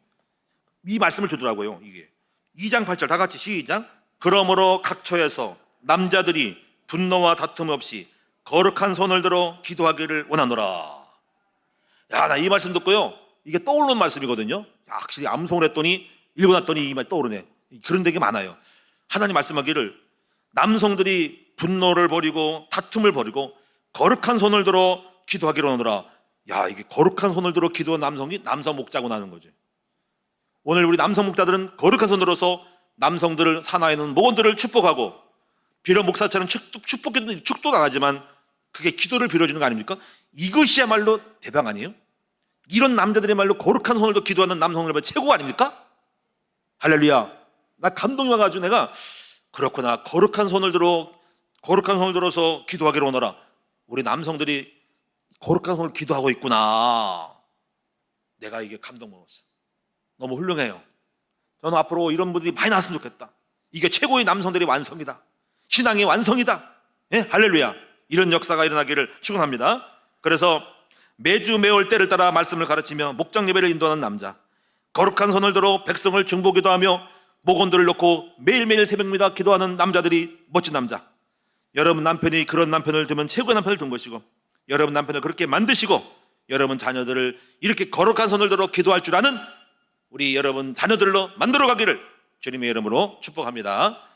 이 말씀을 주더라고요. 이게 2장 8절 다 같이 시작. 그러므로 각 처에서 남자들이 분노와 다툼 없이 거룩한 손을 들어 기도하기를 원하노라. 야, 나 이 말씀 듣고요. 이게 떠오르는 말씀이거든요. 확실히 암송을 했더니 읽어놨더니 이 말 떠오르네. 그런 되게 많아요. 하나님 말씀하기를 남성들이 분노를 버리고 다툼을 버리고 거룩한 손을 들어 기도하기를 원하노라. 야, 이게 거룩한 손을 들어 기도한 남성이 남성 목자고 나는 거죠. 오늘 우리 남성 목자들은 거룩한 손 들어서 남성들을 산하에 있는 모건들을 축복하고 비록 목사처럼 축도도 안 하지만 그게 기도를 빌어주는 거 아닙니까? 이것이야말로 대박 아니에요? 이런 남자들의 말로 거룩한 손을 들어 기도하는 남성들 최고 아닙니까? 할렐루야. 나 감동이 와가지고 내가 그렇구나. 거룩한 손을 들어서 기도하기를 원하라. 우리 남성들이 거룩한 손을 기도하고 있구나. 내가 이게 감동 먹었어. 너무 훌륭해요. 저는 앞으로 이런 분들이 많이 나왔으면 좋겠다. 이게 최고의 남성들의 완성이다. 신앙의 완성이다. 예? 할렐루야. 이런 역사가 일어나기를 축원합니다. 그래서 매주 매월 때를 따라 말씀을 가르치며 목장 예배를 인도하는 남자, 거룩한 손을 들어 백성을 중보기도 하며 목원들을 놓고 매일매일 새벽마다 기도하는 남자들이 멋진 남자. 여러분 남편이 그런 남편을 두면 최고의 남편을 둔 것이고 여러분 남편을 그렇게 만드시고 여러분 자녀들을 이렇게 거룩한 손을 들어 기도할 줄 아는 우리 여러분 자녀들로 만들어 가기를 주님의 이름으로 축복합니다.